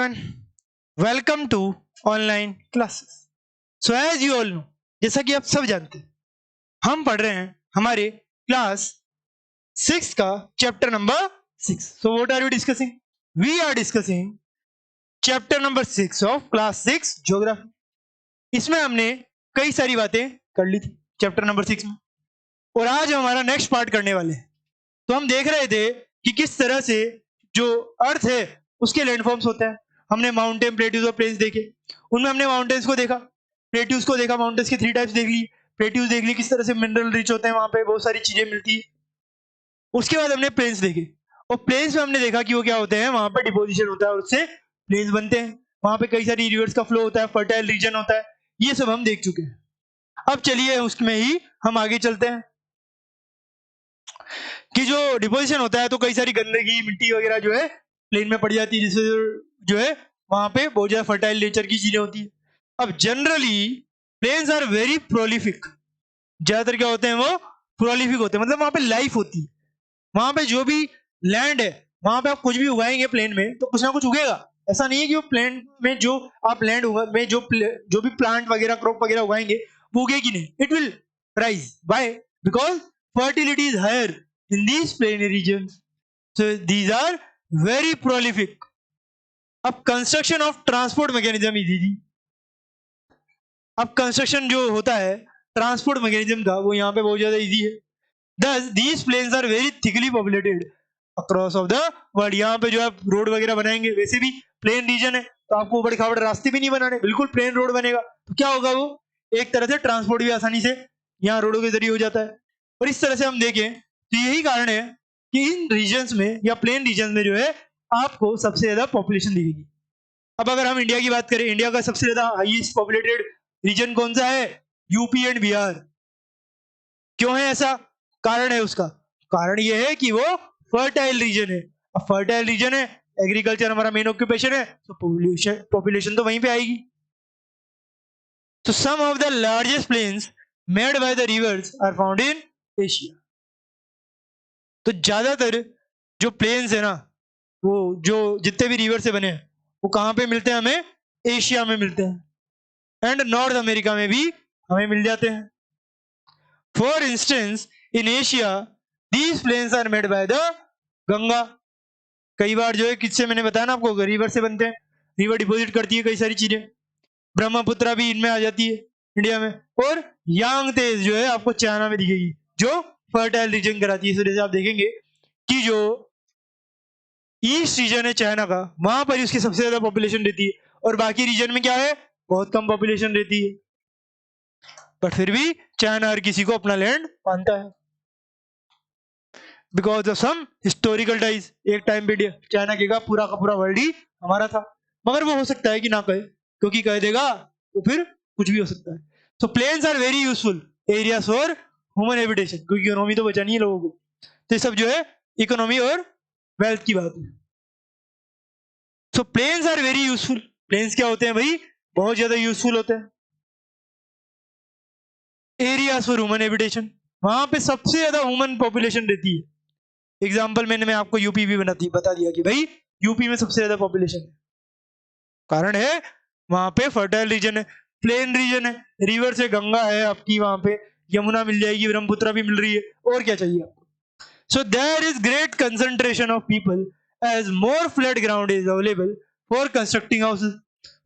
everyone, welcome to online classes. So as you all know, जैसा कि आप सब जानते हैं, हम पढ़ रहे हैं हमारे क्लास 6 का chapter number 6. So what are we discussing? We are discussing chapter number 6 of class 6 geography. इसमें हमने कई सारी बातें कर ली थी चैप्टर नंबर 6 में, और आज हम हमारा नेक्स्ट पार्ट करने वाले हैं. तो हम देख रहे थे कि किस तरह से जो अर्थ है उसके लैंडफॉर्म्स होते हैं. हमने माउंटेन, प्लेट्यूज और प्लेन्स देखे. उनमें हमने माउंटेन्स को देखा, प्लेट्यूज को देखा, माउंटेन्स के 3 टाइप्स देख ली, प्लेट्यूज देख ली किस तरह से मिनरल रिच होते हैं, वहां पे बहुत सारी चीजें मिलती है. उसके बाद हमने प्लेन्स देखे, और प्लेन्स में हमने देखा कि वो क्या होते हैं, वहां पर डिपोजिशन होता है और उससे प्लेन्स बनते हैं. वहां पे कई सारी रिवर्स का फ्लो होता है, फर्टाइल रीजन होता है, ये सब हम देख चुके हैं. अब चलिए उसमें ही हम आगे चलते हैं कि जो डिपोजिशन होता है तो कई सारी गंदगी, मिट्टी वगैरह जो है प्लेन में पड़ जाती है, जिससे जो है वहां पे बहुत ज्यादा फर्टाइल नेचर की चीजें होती है. अब generally plains are very prolific. ज्यादातर क्या होते हैं, वो प्रोलिफिक होते हैं, मतलब वहां पे लाइफ होती है. वहां पे जो भी लैंड है वहां पे आप कुछ भी उगाएंगे प्लेन में तो कुछ ना कुछ उगेगा. ऐसा नहीं है कि वो प्लेन में जो आप लैंड में जो भी प्लांट वगैरह, क्रॉप वगैरह उगाएंगे वो उगेगी नहीं. It will rise. Why? Because fertility is higher in these plain regions. So these are very prolific. अब construction of transport mechanism easy थी. अब कंस्ट्रक्शन जो होता है ट्रांसपोर्ट मैकेनिज्म का वो यहाँ पे बहुत ज्यादा इजी है. Thus these plains are very thickly populated across of the world. यहाँ पे जो आप रोड वगैरह बनाएंगे, वैसे भी प्लेन रीजन है तो आपको बड़े खाबड़ रास्ते भी नहीं बनाने, बिल्कुल प्लेन रोड बनेगा. तो क्या होगा, वो एक तरह से ट्रांसपोर्ट भी आसानी से यहाँ रोडों के जरिए हो जाता है. और इस तरह से हम देखें तो यही कारण है कि इन रीजन्स में या प्लेन रीजन में जो है आपको सबसे ज्यादा पॉपुलेशन दिखेगी. अब अगर हम इंडिया की बात करें, इंडिया का सबसे ज्यादा हाईएस्ट पॉपुलेटेड रीजन कौन सा है? UP and Bihar. क्यों है ऐसा? कारण है उसका. कारण यह है कि वो फर्टाइल रीजन है. अब फर्टाइल रीजन है, एग्रीकल्चर हमारा मेन ऑक्यूपेशन है, तो पॉपुलेशन तो वहीं पे आएगी. तो some of the largest plains made by the rivers are found in Asia. तो ज्यादातर जो प्लेन्स है ना, वो जो जितने भी रिवर से बने हैं वो कहां पे मिलते हैं? हमें एशिया में मिलते हैं, एंड नॉर्थ अमेरिका में भी हमें मिल जाते हैं. For instance in Asia these plains are made by the Ganga. कई बार जो है किससे, मैंने बताया ना आपको, रिवर से बनते हैं. रिवर डिपोजिट करती है कई सारी चीजें. ब्रह्मपुत्रा भी इनमें आ जाती है इंडिया में. और यांगतेज जो है आपको चाइना में दिखेगी, जो फर्टाइल रीजन कराती है. इस वजह से आप देखेंगे कि जो ईस्ट रीजन है चाइना का, वहां पर उसकी सबसे ज्यादा पॉपुलेशन रहती है, और बाकी रीजन में क्या है, बहुत कम पॉपुलेशन रहती है. बट फिर भी चाइना हर किसी को अपना लैंड मानता है because of some historical ties. एक टाइम पे चाइना कहेगा पूरा का पूरा वर्ल्ड ही हमारा था, मगर वो हो सकता है कि ना कहे, क्योंकि कह देगा तो फिर कुछ भी हो सकता है. So plains are very useful areas for human habitation, क्योंकि इकोनॉमी तो बचानी है लोगों को. तो ये सब जो है इकोनॉमी और वेल्थ की बात है. So plains are very useful. Plains क्या होते हैं भाई? बहुत ज्यादा यूजफुल होते हैं. एरियाज फॉर ह्यूमन हैबिटेशन, वहां पे सबसे ज्यादा ह्यूमन पॉपुलेशन रहती है. एग्जाम्पल मैं आपको यूपी भी बता दिया कि भाई यूपी में सबसे ज्यादा पॉपुलेशन है. कारण है वहां पे फर्टाइल रीजन है, प्लेन रीजन है, रिवर से गंगा है आपकी, वहां पे यमुना मिल जाएगी, ब्रह्मपुत्रा भी मिल रही है, और क्या चाहिए आपको. So there is great concentration of people as more flat ground is available for constructing houses.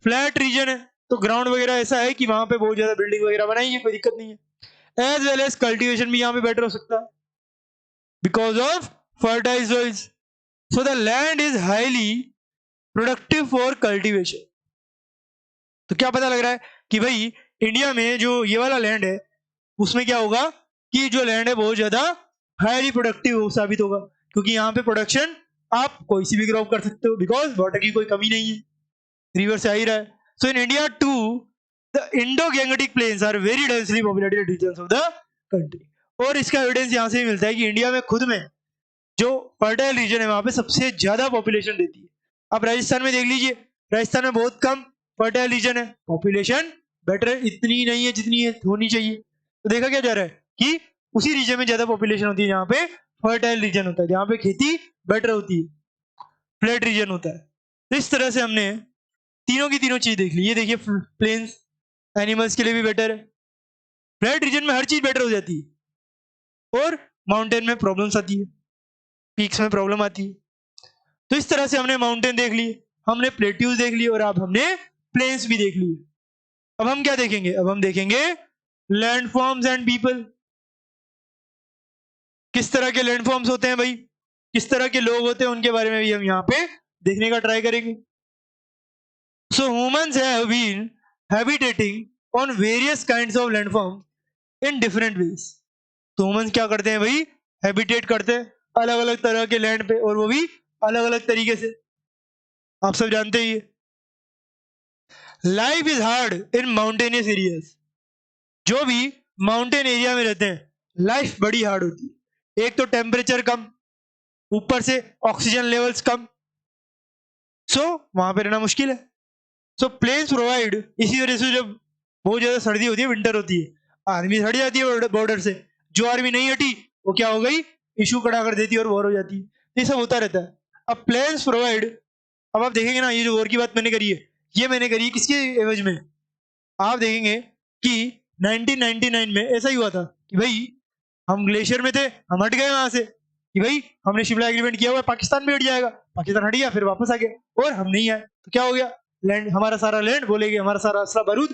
Flat region है तो ग्राउंड वगैरह ऐसा है कि वहां पे बहुत ज्यादा बिल्डिंग वगैरह बनाएंगे, कोई दिक्कत नहीं है. एज वेल एज कल्टिवेशन भी यहाँ पे बेटर हो सकता है because of fertile soils. So the land is highly productive for cultivation. तो क्या पता लग रहा है कि भाई इंडिया में जो ये वाला लैंड है उसमें क्या होगा कि जो लैंड है बहुत ज्यादा हाईली प्रोडक्टिव साबित होगा, क्योंकि यहाँ पे प्रोडक्शन आप कोई सी भी क्रॉप कर सकते हो बिकॉज वाटर की कोई कमी नहीं है, रिवर से आ ही रहा है. So in India to the Indo-Gangetic plains are very densely populated regions of the country. और इसका एविडेंस यहाँ से ही मिलता है कि इंडिया में खुद में जो फर्टाइल रीजन है वहां पे सबसे ज्यादा पॉपुलेशन रहती है. आप राजस्थान में देख लीजिए, राजस्थान में बहुत कम फर्टाइल रीजन है, पॉपुलेशन बेटर इतनी नहीं है जितनी होनी चाहिए. तो देखा क्या जा रहा है कि उसी रीजन में ज्यादा पॉपुलेशन होती है जहां पे फर्टाइल रीजन होता है, जहां पे खेती बेटर होती है, फ्लैट रीजन होता है. तो इस तरह से हमने तीनों की तीनों चीज देख ली। ये देखिए प्लेन्स एनिमल्स के लिए भी बेटर है, फ्लैट रीजन में हर चीज बेटर हो जाती है, और माउंटेन में प्रॉब्लम्स आती है, पीक्स में प्रॉब्लम आती है। तो इस तरह से हमने माउंटेन देख लिए, हमने प्लेट्यूज देख लिए, और अब हमने प्लेन्स भी देख लिए। अब हम क्या देखेंगे? अब हम देखेंगे लैंडफॉर्म्स एंड पीपल। किस तरह के लैंडफॉर्म्स होते हैं भाई, किस तरह के लोग होते हैं, उनके बारे में भी हम यहाँ पे देखने का ट्राई करेंगे। So humans have been habitating on various kinds of landform in different ways. तो ह्यूमंस क्या करते हैं भाई? हैबिटेट करते हैं अलग अलग तरह के लैंड पे, और वो भी अलग अलग तरीके से। आप सब जानते ही है। Life is hard in mountainous areas. जो भी माउंटेन एरिया में रहते हैं लाइफ बड़ी हार्ड होती है। एक तो टेम्परेचर कम, ऊपर से ऑक्सीजन लेवल्स कम, सो वहां पे रहना मुश्किल है। सो प्लेन्स प्रोवाइड, इसी वजह से जब बहुत ज्यादा सर्दी होती है, विंटर होती है, आर्मी हट जाती है बॉर्डर से। जो आर्मी नहीं हटी वो क्या हो गई? इशू खड़ा कर देती है और वॉर हो जाती है। ये सब होता रहता है। अब प्लेन्स प्रोवाइड, अब आप देखेंगे ना, ये जो वॉर की बात मैंने करी है, ये मैंने करी है किसके एवज में? आप देखेंगे कि 1999 में ऐसा ही हुआ था कि भाई हम ग्लेशियर में थे, हम हट गए वहां से, कि भाई हमने शिमला एग्रीमेंट किया हुआ है, पाकिस्तान में हट जाएगा, पाकिस्तान हट गया, फिर वापस आ गया और हम नहीं आए, तो क्या हो गया? लैंड, हमारा सारा लैंड बोलेगे, हमारा सारा असला बारूद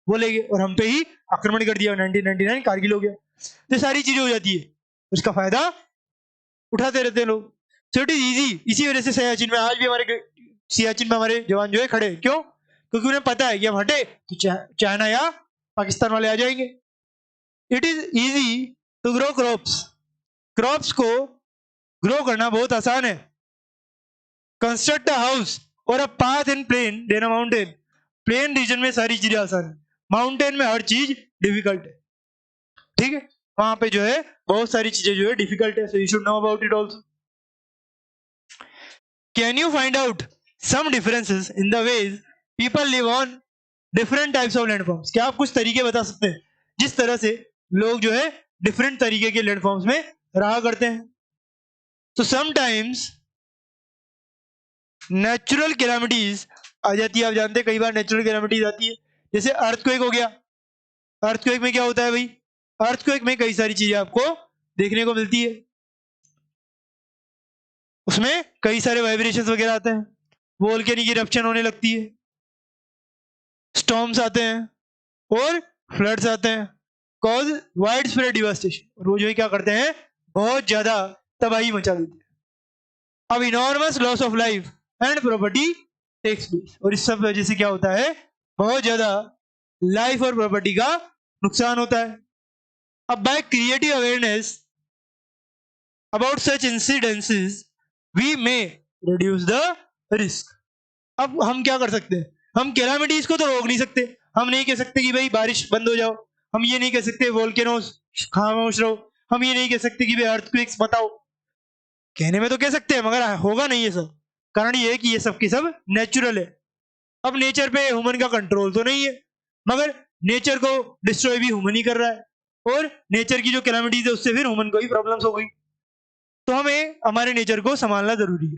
बोलेगे, और हम पे ही आक्रमण कर दिया। 1999 कारगिल हो गया। तो सारी चीजें हो जाती है, उसका फायदा उठाते रहते हैं लोग। So it is easy. इसी वजह से सियाचिन में आज भी सियाचिन में हमारे जवान जो है खड़े, क्यों? क्योंकि उन्हें पता है कि हम हटे तो चाइना या पाकिस्तान वाले आ जाएंगे। It is easy to grow crops. Crops को ग्रो करना बहुत आसान है। कंस्ट्रक्ट अ हाउस और a path in plain than a mountain. Plain region में सारी चीजें आसान है, माउंटेन में हर चीज डिफिकल्ट है। ठीक है, वहां पे जो है बहुत सारी चीजें जो है डिफिकल्ट है। So you should know about it also. Can you find out some differences in the ways people live on different types of landforms? क्या आप कुछ तरीके बता सकते हैं जिस तरह से लोग जो है डिफरेंट तरीके के लैंडफॉर्म्स में रहा करते हैं? तो समटाइम्स नेचुरल कैलामिटीज आ जाती है। आप जानते हैं कई बार नेचुरल कैलामिटीज आती है, जैसे अर्थक्वेक हो गया। अर्थक्वेक में क्या होता है भाई? अर्थक्वेक में कई सारी चीजें आपको देखने को मिलती है। उसमें कई सारे वाइब्रेशंस वगैरह आते हैं, वोल्केनिक इरप्शन होने लगती है, स्टॉर्म्स आते हैं और फ्लड्स आते हैं, कॉज वाइड स्प्रेड डिवास्टेशन। और वो जो है क्या करते हैं? बहुत ज्यादा तबाही मचा देते हैं। अब enormous loss of life and property takes place. और इस सब वजह से क्या होता है? बहुत ज्यादा लाइफ और प्रॉपर्टी का नुकसान होता है। अब by creative awareness about such incidences we may reduce the risk. अब हम क्या कर सकते हैं? हम कैलामिटीज को तो रोक नहीं सकते। हम नहीं कह सकते कि भाई बारिश बंद हो जाओ, हम ये नहीं कह सकते वोल्केनोस खामोश रहो, हम ये नहीं कह सकते कि भाई अर्थक्वेक्स बताओ। कहने में तो कह सकते हैं, मगर होगा नहीं ये सब। कारण ये है कि ये सब की सब नेचुरल है। अब नेचर पे ह्यूमन का कंट्रोल तो नहीं है, मगर नेचर को डिस्ट्रॉय भी ह्यूमन ही कर रहा है, और नेचर की जो कैलामिटीज है उससे फिर ह्यूमन को ही प्रॉब्लम्स हो गई। तो हमें हमारे नेचर को संभालना जरूरी है।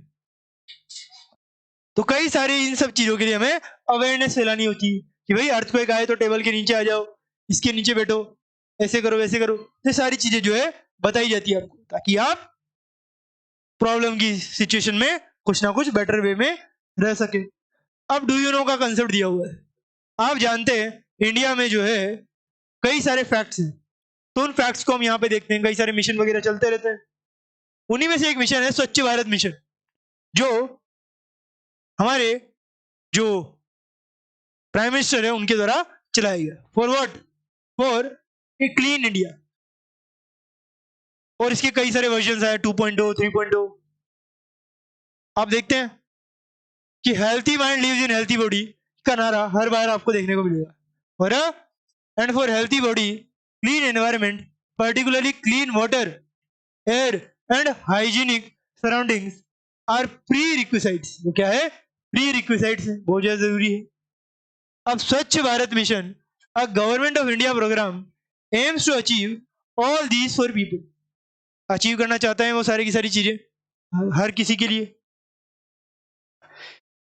तो कई सारी इन सब चीजों के लिए हमें अवेयरनेस फैलानी होती है कि भाई अर्थक्वेक आए तो टेबल के नीचे आ जाओ, इसके नीचे बैठो, ऐसे करो वैसे करो। ये सारी चीजें जो है बताई जाती है आपको, ताकि आप प्रॉब्लम की सिचुएशन में कुछ ना कुछ बेटर वे में रह सके। अब डू यू नो का कंसेप्ट दिया हुआ है। आप जानते हैं इंडिया में जो है कई सारे फैक्ट्स हैं, तो उन फैक्ट्स को हम यहाँ पे देखते हैं। कई सारे मिशन वगैरह चलते रहते हैं। उन्हीं में से एक मिशन है स्वच्छ भारत मिशन, जो हमारे जो प्राइम मिनिस्टर है उनके द्वारा चलाया गया। For what? For a clean India. और इसके कई सारे वर्जन आए, 2.0, 3.0। आप देखते हैं कि healthy mind lives in healthy body का नारा हर बार आपको देखने को मिलेगा। और and for healthy body clean environment, particularly clean water, air and hygienic surroundings are prerequisites. वो क्या है? प्री रिक्विसाइट्स है, बहुत ज्यादा जरूरी है। अब Swachh Bharat mission, a government of India program, aims to achieve all these for people. Achieve करना चाहता है वो सारी की सारी चीजें हर किसी के लिए।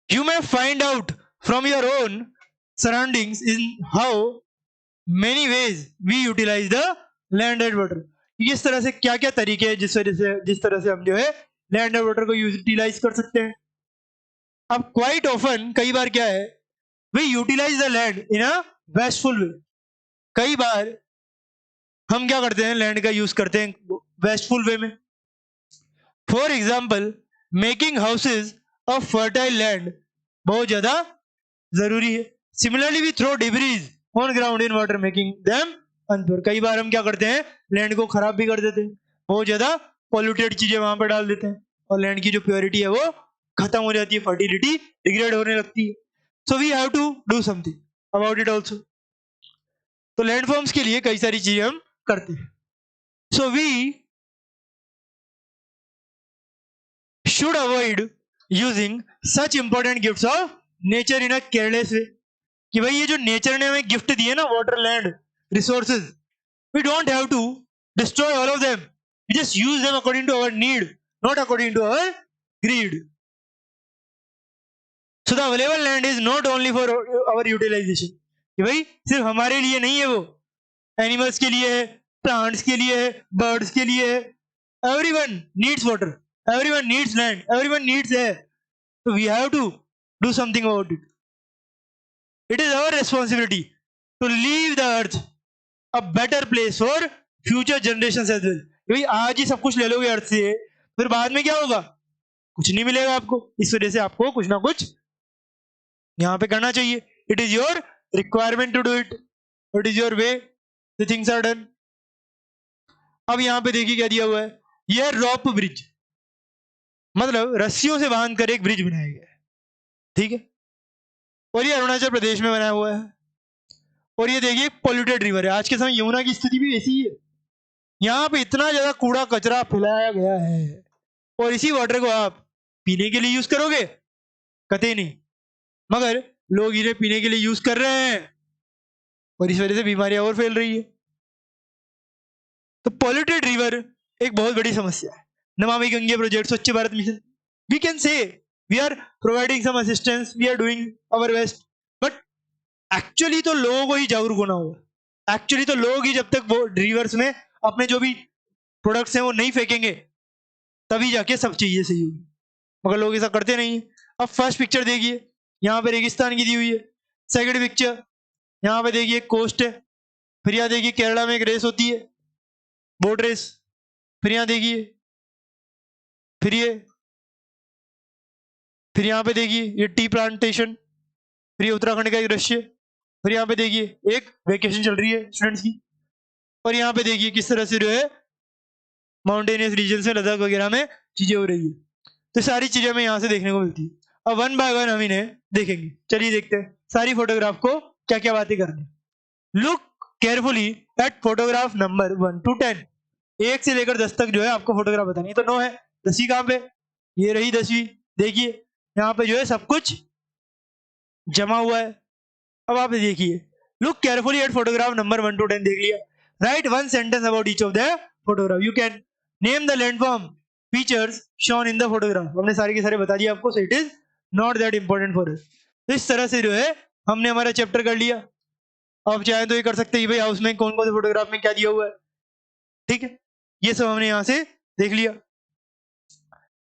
You may find out from your own surroundings in how many ways we utilize the land and water. इस तरह से क्या क्या तरीके हैं जिस तरह से हम जो है लैंड एंड वाटर को यूटिलाइज कर सकते हैं. अब क्वाइट ऑफन कई बार क्या है, we utilise the land in a wasteful way. कई बार हम क्या करते हैं, लैंड का यूज करते हैं वेस्टफुल वे में. For example making houses of fertile land बहुत ज्यादा जरूरी है. Similarly we throw debris on ground in water making them unpure. कई बार हम क्या करते हैं, लैंड को खराब भी कर देते हैं, बहुत ज्यादा पॉल्यूटेड चीजें वहां पर डाल देते हैं और लैंड की जो प्योरिटी है वो खत्म हो जाती है, फर्टिलिटी डिग्रेड होने लगती है. So we have to do something about it also. तो लैंडफॉर्म्स के लिए कई सारी चीजें हम करते हैं. So we should avoid using such important gifts of nature in a careless way. कि भाई ये जो नेचर ने हमें गिफ्ट दिए ना, water land resources, we don't have to destroy all of them. We just use them according to our need, not according to our greed. So the available land is not only for our utilization. कि भाई सिर्फ हमारे लिए नहीं है, वो animals के लिए है, प्लांट्स के लिए है, बर्ड्स के लिए है. Everyone needs water, everyone needs land, everyone needs air. So we have to do something about it. It is our responsibility to leave the earth a better place for future generations as well. भाई आज ही सब कुछ ले लोगे अर्थ से, फिर बाद में क्या होगा, कुछ नहीं मिलेगा आपको. इस वजह से आपको कुछ ना कुछ यहाँ पे करना चाहिए. It is your requirement to do it, it is your way the things are done. अब यहाँ पे देखिए क्या दिया हुआ है, ये रॉप ब्रिज, मतलब रस्सियों से बांध कर एक ब्रिज बनाया गया है. ठीक है, और ये अरुणाचल प्रदेश में बनाया हुआ है. और ये देखिए पॉल्यूटेड रिवर है. आज के समय यमुना की स्थिति भी ऐसी ही है. यहाँ पे इतना ज्यादा कूड़ा कचरा फैलाया गया है, और इसी वाटर को आप पीने के लिए यूज करोगे, कतई नहीं. मगर लोग इन्हें पीने के लिए यूज कर रहे हैं और इस वजह से बीमारियां और फैल रही है. तो पॉल्यूटेड रिवर एक बहुत बड़ी समस्या है. Namami Gange project, Swachh Bharat mission, we can say we are providing some assistance, we are doing our best, but actually तो लोगों को ही जागरूक होना होगा. एक्चुअली तो लोग ही जब तक वो रिवर्स में अपने जो भी प्रोडक्ट्स हैं वो नहीं फेंकेंगे, तभी जाके सब चीजें सही होगी. मगर लोग ऐसा करते नहीं है. अब फर्स्ट पिक्चर देखिए, यहाँ पे रेगिस्तान की दी हुई है. सेकंड पिक्चर यहाँ पे देखिए कोस्ट है. फिर यहाँ देखिए केरला में एक रेस होती है, बोट रेस. फिर यहाँ देखिए, फिर ये, फिर यहाँ पे देखिए ये टी प्लांटेशन. फिर ये उत्तराखंड का एक दृश्य. फिर यहाँ पे देखिए एक वेकेशन चल रही है स्टूडेंट्स की. और यहाँ पे देखिए किस तरह से जो है माउंटेनियस रीजन में, लद्दाख वगैरह में चीजें हो रही है. तो सारी चीजें हमें यहाँ से देखने को मिलती है. अब वन बाय वन हम इन्हें देखेंगे. चलिए देखते हैं सारी फोटोग्राफ को क्या क्या बातें करनी. Look carefully at photograph number 1 to 10. 1 से लेकर 10 तक जो है आपको फोटोग्राफ बतानी है. तो 9 है, 10वीं कहाँ पे, ये रही 10वीं. देखिए यहाँ पे जो है सब कुछ जमा हुआ है. अब आप देखिए, look carefully at photograph number 1 to 10. देख लिया. Right one sentence about each of the photograph. You can name the landform features shown in the photograph. हमने सारे के सारे बता दिया आपको, so it is not that important for us. तो इस तरह से जो है हमने हमारा चैप्टर कर लिया. अब चाहे तो ये कर सकते हैं भाई हाउस में कौन कौन से फोटोग्राफ में क्या दिया हुआ है. ठीक है, ये सब हमने यहां से देख लिया.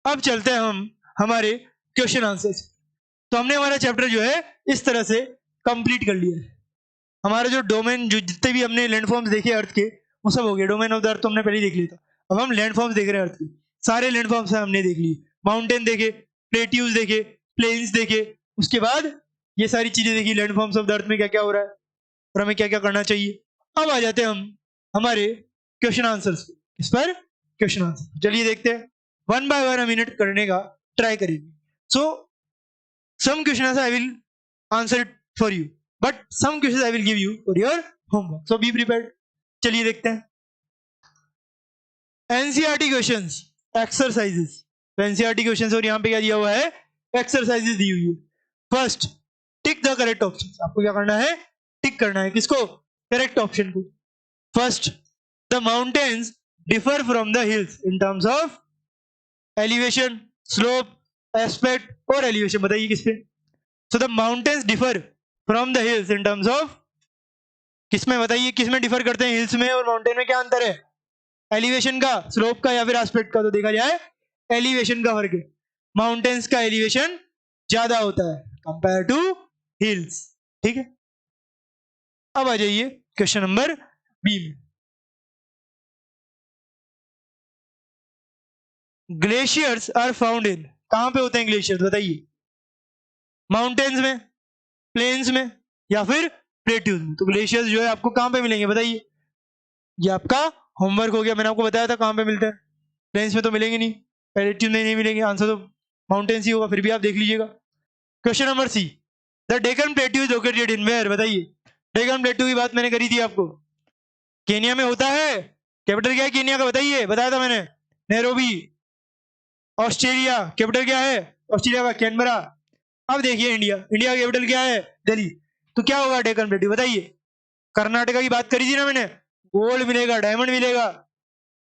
अब चलते हैं हम हमारे क्वेश्चन आंसर्स. तो हमने हमारा चैप्टर जो है इस तरह से कंप्लीट कर लिया है. हमारा जो डोमेन, जो जितने भी हमने लैंडफॉर्म्स देखे अर्थ के, वो सब हो गए. डोमेन ऑफ द अर्थ तो हमने पहले ही देख लिया था. अब हम लैंडफॉर्म्स देख रहे हैं अर्थ के. सारे लैंडफॉर्म्स हमने देख लिए. माउंटेन देखे, प्लेट्यूज देखे, प्लेन्स देखे, उसके बाद ये सारी चीजें देखी, लैंडफॉर्म्स ऑफ द अर्थ में क्या क्या हो रहा है और हमें क्या क्या करना चाहिए. अब आ जाते हैं हम हमारे क्वेश्चन आंसर्स. इस पर क्वेश्चन आंसर चलिए देखते हैं. वन बाय वन हम मिनट करने का ट्राई करेंगे. So some question I will answer it for you, but some question I will give you for your homework. So be prepared. चलिए देखते हैं एनसीईआरटी क्वेश्चंस, एक्सरसाइजेस. तो एनसीईआरटी क्वेश्चंस और यहाँ पे क्या दिया हुआ है, एक्सरसाइजेस दी हुई है. First, tick the correct option. आपको क्या करना है, टिक करना है. किसको, करेक्ट ऑप्शन को. First, the mountains differ from the hills in terms of elevation, slope, aspect और एलिवेशन. बताइए किस पे. So the mountains differ from the hills in terms of, किसमें बताइए, किसमें डिफर करते हैं, हिल्स में और माउंटेन में क्या अंतर है, एलिवेशन का, स्लोप का या फिर एस्पेक्ट का। तो देखा जाए एलिवेशन का फर्क है, माउंटेन्स का एलिवेशन ज्यादा होता है कंपेयर टू हिल्स। ठीक है, अब आ जाइए क्वेश्चन नंबर बी में। ग्लेशियर्स आर फाउंड इन, कहां पे होते हैं ग्लेशियर्स बताइए, माउंटेन्स में, प्लेन्स में या फिर प्लेट्यूज में। तो ग्लेशियर्स जो है आपको कहां पे मिलेंगे बताइए, ये आपका होमवर्क हो गया, मैंने आपको बताया था कहां पे मिलता है, प्लेन्स में तो मिलेंगे नहीं, प्लेट्यूज में नहीं मिलेंगे, आंसर तो माउंटेन्स ही होगा, फिर भी आप देख लीजिएगा। Question number C, the Deccan plateau is located in where, बताइए, डेक्कन प्लेट्यू की बात मैंने करी थी आपको, केनिया में होता है, कैपिटल क्या है केनिया का बताइए, बताया था मैंने, नैरोबी। ऑस्ट्रेलिया कैपिटल क्या है ऑस्ट्रेलिया का, कैनबरा। अब देखिए इंडिया, इंडिया का कैपिटल क्या है, दिल्ली। तो क्या होगा डेक्कन प्लेट्यू बताइए, कर्नाटका की बात करी थी ना मैंने, गोल्ड मिलेगा, डायमंड मिलेगा,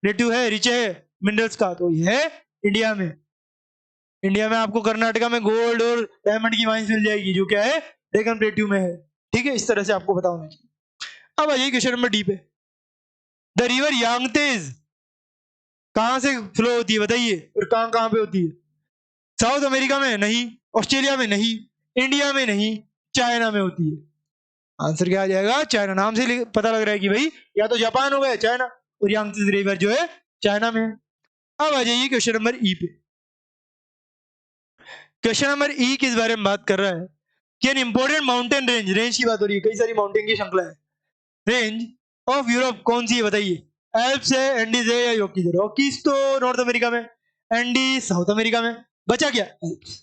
प्लेट्यू है, रिच है मिनरल्स का, तो ये है इंडिया में। इंडिया में आपको कर्नाटका में गोल्ड और डायमंड की माइंस मिल जाएगी, जो क्या है डेक्कन प्लेट्यू में है। ठीक है, इस तरह से आपको पता होना चाहिए। अब आ जाइए क्वेश्चन नंबर डी पे, द रिवर यांगतेज कहां से फ्लो होती है बताइए, और कहां कहां पे होती है, साउथ अमेरिका में नहीं, ऑस्ट्रेलिया में नहीं, इंडिया में नहीं, चाइना में होती है। आंसर क्या आ जाएगा, चाइना, नाम से पता लग रहा है कि भाई या तो जापान हो गया चाइना, और यांगत्से रिवर जो है चाइना में है। अब आ जाइए क्वेश्चन नंबर ई पे। क्वेश्चन नंबर ई किस बारे में बात कर रहा है कि an important mountain range, range की बात हो रही है, कई सारी माउंटेन की श्रृंखला है, रेंज ऑफ यूरोप कौन सी है बताइए, एल्प्स है, एंडीज है या रॉकीज है। रॉकीज तो नॉर्थ अमेरिका में, एंडीज साउथ अमेरिका में, बचा क्या एल्प्स,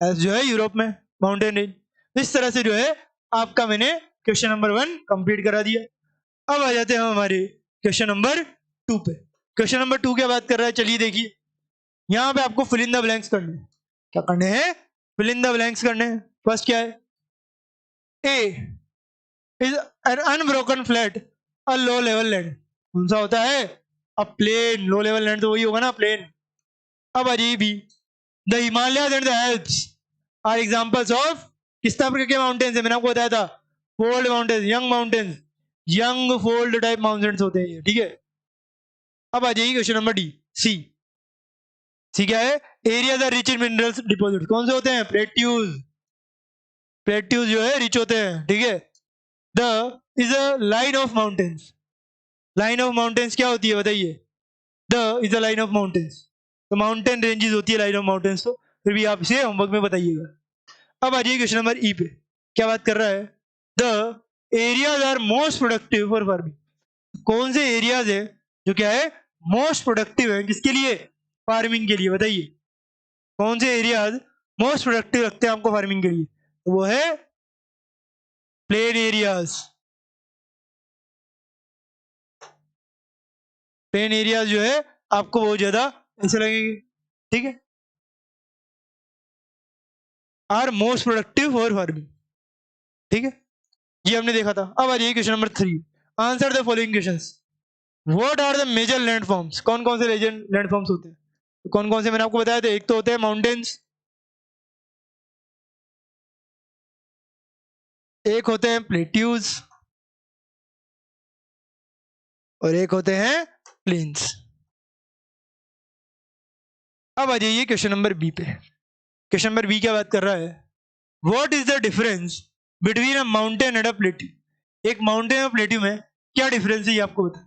एल्प्स जो है यूरोप में माउंटेन रेंज। इस तरह से जो है आपका मैंने क्वेश्चन नंबर 1 कंप्लीट करा दिया। अब आ जाते हैं हम हमारे क्वेश्चन नंबर 2 पे। क्वेश्चन नंबर 2 क्या बात कर रहा है, चलिए देखिए, यहाँ पे आपको फिल इन द ब्लैंक्स करने हैं, क्या करने हैं, फिल इन द ब्लैंक्स करने हैं। फर्स्ट क्या है, A is an unbroken flat a low level land, कौन सा होता है, a plain, low level land तो वही होगा ना प्लेन। अब आ जाइए B, the Himalaya and the Alps are examples of, किस तरह के माउंटेन्स है, मैंने आपको बताया था, fold mountains, young mountains, young fold type mountains होते हैं ये। ठीक है, अब आ जाइए question number D, C, C क्या है, areas are rich in minerals deposit, कौन से होते हैं, प्लेट्यूज, प्लेट्यूज जो है रिच होते हैं। ठीक है, the is a line of mountains, line of mountains क्या होती है बताइए, the is a line of mountains, तो माउंटेन रेंजेस होती है लाइन ऑफ माउंटेन्स, तो फिर भी आप इसे होमवर्क में बताइएगा। अब आ जाइए क्वेश्चन नंबर ई पे, क्या बात कर रहा है, the areas are most productive for farming, कौन से एरियाज है जो क्या है मोस्ट प्रोडक्टिव है किसके लिए, फार्मिंग के लिए, बताइए कौन से एरियाज मोस्ट प्रोडक्टिव रखते हैं आपको फार्मिंग के लिए, तो वो है प्लेन एरियाज, प्लेन एरियाज जो है आपको बहुत ज्यादा ऐसे लगेंगे। ठीक है, are most productive for farming. ठीक है, ये हमने देखा था। अब आ जाइए question number 3, answer the following questions, what are the major landforms, कौन कौन से लैंडफॉर्म्स होते हैं, तो कौन कौन से मैंने आपको बताया था, एक तो होते हैं माउंटेन्स, एक होते हैं प्लेट्यूज, और एक होते हैं प्लेन्स। अब आ जाइए क्वेश्चन नंबर बी पे। क्वेश्चन नंबर बी क्या बात कर रहा है, what is the difference between a mountain and a plateau, एक माउंटेन और प्लेट्यू में क्या डिफरेंस है ये आपको बता,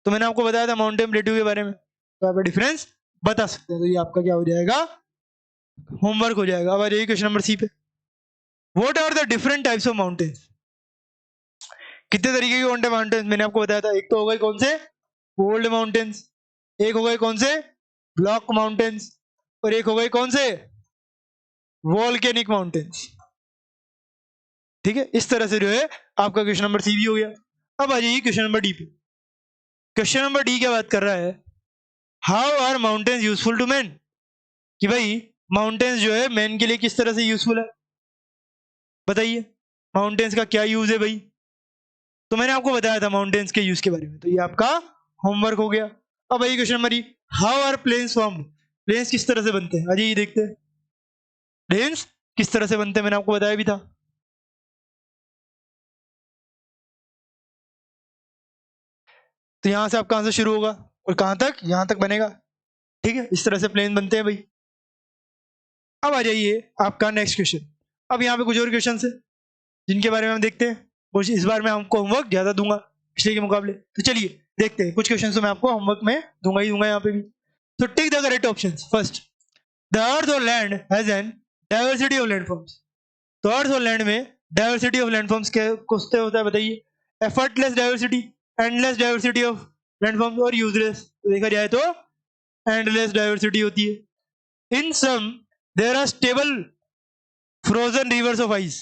तो मैंने आपको बताया था माउंटेन प्लेट्यू के बारे में, तो आप डिफरेंस बता सकते हैं, तो ये आपका क्या हो जाएगा, होमवर्क हो जाएगा। अब आ जाइए क्वेश्चन नंबर सी पे, what are the different types of mountains, कितने तरीके के कौन से माउंटेन्स मैंने आपको बताया था, एक तो हो गए कौन से फोल्ड माउंटेन्स, एक हो गए कौन से ब्लॉक माउंटेन्स, और एक हो गए कौन से वॉल्केनिक माउंटेन्स। ठीक है, इस तरह से जो है आपका क्वेश्चन नंबर सी भी हो गया। अब आ जाइए क्वेश्चन नंबर डी पे। क्वेश्चन नंबर डी क्या बात कर रहा है, how are mountains useful to man, कि भाई माउंटेन्स जो है मैन के लिए किस तरह से यूजफुल है, बताइए माउंटेन्स का क्या यूज है भाई, तो मैंने आपको बताया था माउंटेन्स के यूज के बारे में, तो ये आपका होमवर्क हो गया। अब आइए question number E, how are plains form, plains किस तरह से बनते हैं, अजय ये देखते हैं, प्लेन्स किस तरह से बनते हैं मैंने आपको बताया भी था। तो यहां से आपका आंसर शुरू होगा और कहां तक, यहां तक बनेगा। ठीक है, इस तरह से प्लेन बनते हैं भाई। अब आ जाइए आपका नेक्स्ट क्वेश्चन। अब यहाँ पे कुछ और क्वेश्चन है जिनके बारे में हम देखते हैं, और इस बार मैं आपको होमवर्क ज्यादा दूंगा पिछले के मुकाबले। तो चलिए देखते हैं, कुछ क्वेश्चन तो मैं आपको होमवर्क में दूंगा ही दूंगा यहाँ पे भी। तो tick the correct option. First, the earth और land has an diversity of landforms. तो अर्थ और लैंड में डाइवर्सिटी ऑफ लैंडफॉर्म्स किससे होता है बताइए। Effortless diversity, endless diversity of landforms, और यूजलेस देखा जाए तो एंडलेस डाइवर्सिटी होती है। In some there are stable frozen rivers of ice.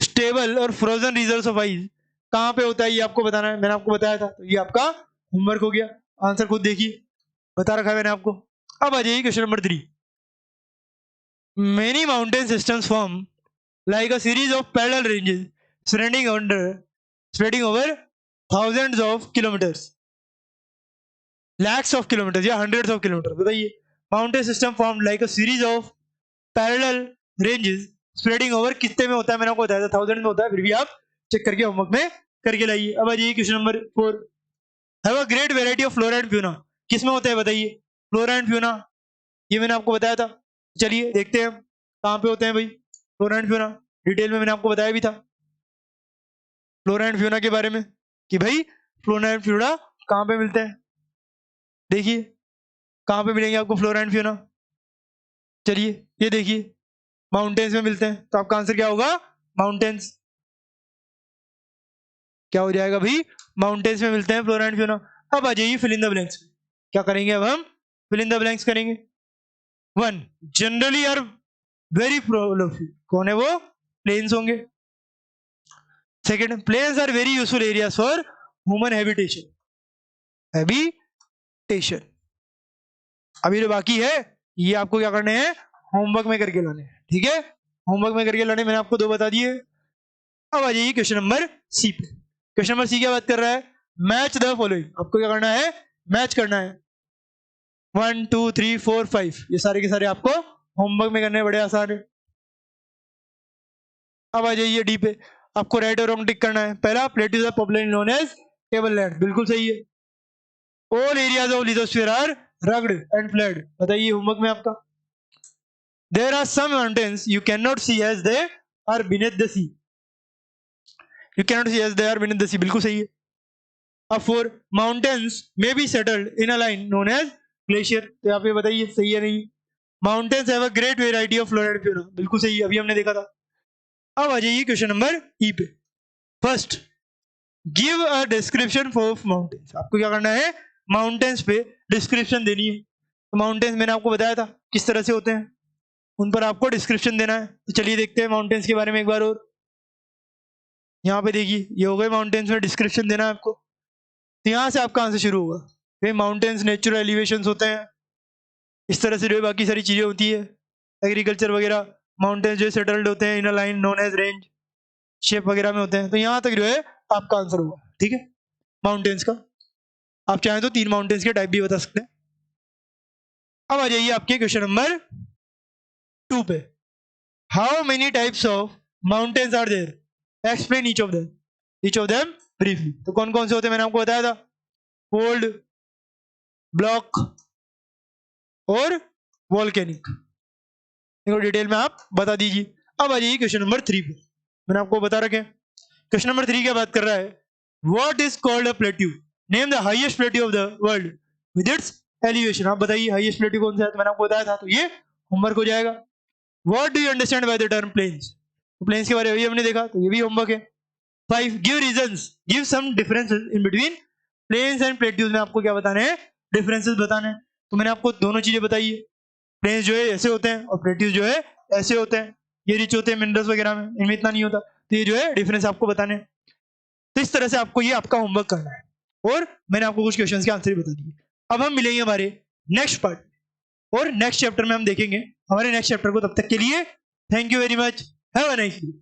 Stable और फ्रोजन रिजर्व्स ऑफ आइस कहां पे होता है ये आपको बताना है, मैंने आपको बताया था। तो ये आपका होमवर्क हो गया, आंसर खुद देखिए, बता रखा है मैंने आपको। अब आ जाइए question number 3। Many mountain systems form like a series of parallel ranges spreading over thousands of kilometres, lakhs of kilometres या हंड्रेड्स ऑफ किलोमीटर। बताइए, mountain system form like a series of parallel ranges spreading over कितने में होता है, मैंने आपको बताया था 1000 में होता है, फिर भी आप चेक करके होमवर्क में करके लाइए। अब आ जाइए question number 4। Have a great variety of flora and fauna, किस में होता है बताइए, फ्लोरा एंड फ्यूना, ये मैंने आपको बताया था। चलिए देखते हैं कहां पे होते हैं भाई फ्लोरा एंड फ्यूना, डिटेल में मैंने आपको बताया भी था फ्लोरा एंड फ्यूना के बारे में, कि भाई फ्लोरा एंड फ्यूना कहां पे मिलते हैं। देखिए कहां पे मिलेंगे आपको फ्लोरा एंड फ्यूना, चलिए ये देखिए माउंटेन्स में मिलते हैं। तो आपका आंसर क्या होगा, माउंटेन्स। क्या हो जाएगा भाई, माउंटेन्स में मिलते हैं फ्लोरा एंड फ्यूना। अब आ जाइए फिल इन द ब्लैंक्स। क्या करेंगे अब हम, फिल इन द ब्लैंक्स करेंगे। 1, जनरली आर वेरी प्रोलिफिक, कौन है वो, प्लेन्स होंगे। Second, plains are very useful areas for human habitation, habitation. अभी जो बाकी है ये आपको क्या करने हैं, होमवर्क में करके लाने हैं। ठीक है, होमवर्क में करके लाने, मैंने आपको 2 बता दिए। अब आ जाइए क्वेश्चन नंबर सी पे। क्वेश्चन नंबर सी क्या बात कर रहा है, मैच द फॉलोइंग। आपको क्या करना है, मैच करना है। 1 2 3 4 5 ये सारे के सारे आपको होमवर्क में करने, बड़े आसान है। अब आ जाइए डी पे, आपको राइट और रॉन्ग टिक करना है। पहला, plateaus are popular known as table land, बिल्कुल सही है। All areas of lithosphere are rugged and flat, बताइए होमवर्क में आपका। There are some mountains you can not see as they are beneath the sea, you can not see as they are beneath the sea, बिल्कुल सही है। अब 4, mountains may be settled in a line known as glacier, तो यहाँ पे बताइए सही है नहीं। Mountains have a great variety of flora and fauna, बिल्कुल सही है, अभी हमने देखा था। अब आ जाइए क्वेश्चन नंबर ई पे। First, give a description of mountains. आपको क्या करना है, माउंटेन्स पे डिस्क्रिप्शन देनी है। तो माउंटेन्स मैंने आपको बताया था किस तरह से होते हैं, उन पर आपको डिस्क्रिप्शन देना है। तो चलिए देखते हैं माउंटेन्स के बारे में एक बार और। यहाँ पे देखिए ये हो गए माउंटेन्स में डिस्क्रिप्शन देना है आपको। तो यहाँ से आपका आंसर शुरू होगा, भाई माउंटेन्स नेचुरल एलिवेशंस होते हैं, इस तरह से जो है बाकी सारी चीजें होती है, एग्रीकल्चर वगैरह। माउंटेन्स जो है सेटल्ड होते हैं in a line known as range, shape वगैरह में होते हैं। तो यहाँ तक जो है आपका आंसर होगा। ठीक है, माउंटेन्स का। आप चाहें तो 3 माउंटेन्स के टाइप भी बता सकते हैं। अब आ जाइए आपके क्वेश्चन नंबर 2 पे। How many types of mountains are there, explain each of them briefly. तो कौन कौन से होते हैं मैंने आपको बताया था, फोल्ड, ब्लॉक और वॉल्केनिक, इनको डिटेल में आप बता दीजिए। अब आ जाइए क्वेश्चन नंबर 3 पे, मैंने आपको बता रखे। क्वेश्चन नंबर 3 क्या बात कर रहा है, what is called a plateau, name the highest plateau of the world with its elevation. आप बताइए हाईएस्ट प्लेट्यू कौन सा है, तो मैंने आपको बताया था, तो ये होमवर्क हो जाएगा। What do you understand by the term plains, तो प्लेन्स के बारे में हमने देखा, तो ये भी होमवर्क है। 5, give reasons, give some differences in between plains and plateaus में आपको क्या बताने हैं, डिफरेंसेस बताने हैं। तो मैंने आपको दोनों चीजें बताई है, प्लेन्स जो है ऐसे होते हैं और प्लेट्यूज जो है ऐसे होते हैं, ये रिच होते हैं मिनरल्स वगैरह में, इनमें इतना नहीं होता। तो ये जो है डिफरेंस आपको बताने हैं। तो इस तरह से आपको ये आपका होमवर्क करना है, और मैंने आपको कुछ क्वेश्चंस के आंसर बता दिए। अब हम मिलेंगे हमारे नेक्स्ट पार्ट, और नेक्स्ट चैप्टर में हम देखेंगे हमारे नेक्स्ट चैप्टर को। तब तक के लिए thank you very much, have a nice day.